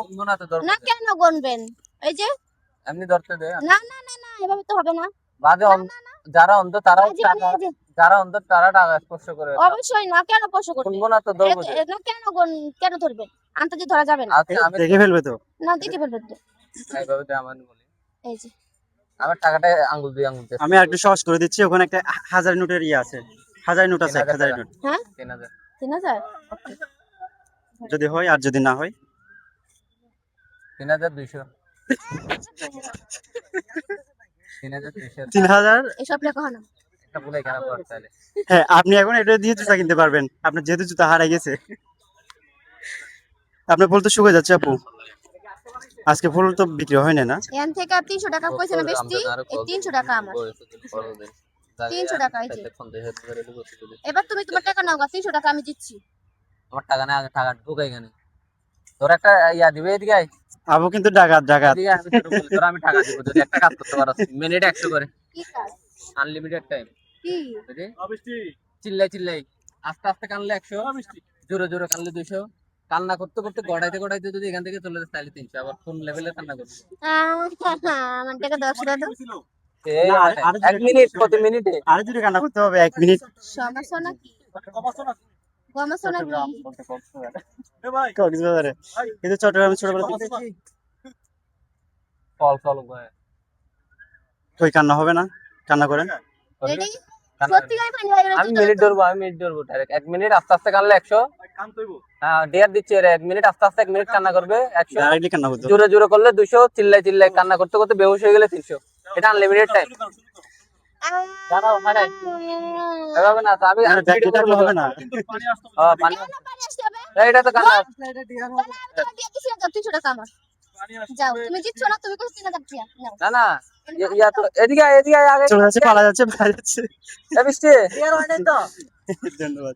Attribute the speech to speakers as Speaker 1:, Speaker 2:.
Speaker 1: গুনবো না তো ধরবো
Speaker 2: না কেন গুনবেন? এই যে
Speaker 1: এমনি ধরতে দে।
Speaker 2: না না না না এভাবে তো হবে না।
Speaker 1: বাদে যারা অন্ধ তারাও
Speaker 2: বাজে মানে
Speaker 1: টাকা,
Speaker 2: এই যে
Speaker 1: যারা অন্ধ তারা টাকা স্পর্শ করে।
Speaker 2: অবশ্যই না, কেন প্রশ্ন করবে?
Speaker 1: গুনবো না তো ধরবো যে।
Speaker 2: না কেন ধরবেন? আন্তাজি ধরা যাবে না।
Speaker 1: আচ্ছা আমি
Speaker 3: দেখে ফেলবে তো।
Speaker 2: না দেখে ফেলবেন তো।
Speaker 1: এইভাবে দে আমার বলি।
Speaker 2: এই যে
Speaker 1: আমার টাকাটা আঙ্গুল দিয়ে আঙ্গুল দিয়ে।
Speaker 3: আমি একটু সহজ করে দিচ্ছি, ওখানে একটা 1000 নোটের ইয়ে আছে, 1000 নোট আছে, 1000 নোট।
Speaker 2: হ্যাঁ
Speaker 1: 3000
Speaker 2: 3000
Speaker 3: যদি হয় আর যদি না হয়
Speaker 1: 3200 3200
Speaker 3: 3000।
Speaker 2: এসব লেখা হয় না।
Speaker 1: একটা ভুলে কেন পড় তাহলে।
Speaker 3: হ্যাঁ, আপনি এখন এটা দিয়ে জুতা কিনতে পারবেন, আপনার যেহেতু জুতা হারাই গেছে। আপনার ফুল তো শুকিয়ে যাচ্ছে আপু, আজকে ফুল তো বিক্রি হয় না না?
Speaker 2: এখান থেকে 300 টাকা কইছে না বেশি, এই 300 টাকা আমার। 300 টাকা এই যে। এবার তুমি তোমার টাকা নাও গা, 300 টাকা আমি দিচ্ছি।
Speaker 1: আমার টাকা না, আগে টাকা ঢুকাই কেন? তোর একটা ইয়া দিবে এদিকে আয়।
Speaker 3: আপু কিন্তু ডাকাত ডাকাত।
Speaker 1: এদিকে আমি তোর বলি, তোর আমি টাকা দিব যদি একটা কাজ করতে পারছ। মিনিট 100 করে।
Speaker 2: কি কাজ?
Speaker 1: Unlimited time.
Speaker 2: কি?
Speaker 1: বুঝলি? চিল্লাই চিল্লাই আস্তে আস্তে কানলে 100, জোরে জোরে কানলে 200, কান্না করতে করতে গড়াইতে গড়াইতে যদি এখান থেকে চলে যায় তাহলে 300। আবার কোন লেভেলে কান্না করবে?
Speaker 2: আমার টাকা 10 টাকা দাও।
Speaker 3: না,
Speaker 1: এক মিনিট প্রতি মিনিটে।
Speaker 3: আরে যদি কান্না করতে হবে 1 মিনিট।
Speaker 2: সমস্যা নাকি? সমস্যা নাকি?
Speaker 3: কক্সবাজারে কিন্তু চট্টগ্রামে ছোটবেলা থেকে
Speaker 1: ফল ফল ভাই
Speaker 3: কই কান্না হবে না? কান্না করেন।
Speaker 2: রেডি? সত্যি করে পানি লাগে না।
Speaker 1: আমি মিনিট ধরবো, আমি মিনিট ধরবো ডাইরেক্ট। 1 মিনিট আস্তে আস্তে কানলে 100। হ্যাঁ ডিয়ার দিচ্ছি রে। 1 মিনিট আস্তে আস্তে 1 মিনিট কান্না করবে 100,
Speaker 3: ডাইরেক্টলি কান্না করতে হবে।
Speaker 1: জোরে জোরে করলে 200, চিল্লাই চিল্লাই কান্না করতে করতে বেহুশ হয়ে গেলে 300। এটা আনলিমিটেড টাইম। দাঁড়াও মানে এভাবে না তো আমি
Speaker 3: আরে ব্যাকটি থাকলে হবে না।
Speaker 1: পানি
Speaker 2: পানি আসতে হবে।
Speaker 1: এটা তো কান্না।
Speaker 2: আমি তোমার দিয়ে দিছি না 300 টাকা আমার। যাও তুমি জিতছো না, তুমি কত 3000 টাকা নাও।
Speaker 1: না না ইয়া তো এদিকে আয়, এদিকে আয় আগে।
Speaker 3: চলে যাচ্ছে, পালা যাচ্ছে, পালা যাচ্ছে।
Speaker 1: এ বৃষ্টি
Speaker 3: ধন্যবাদ।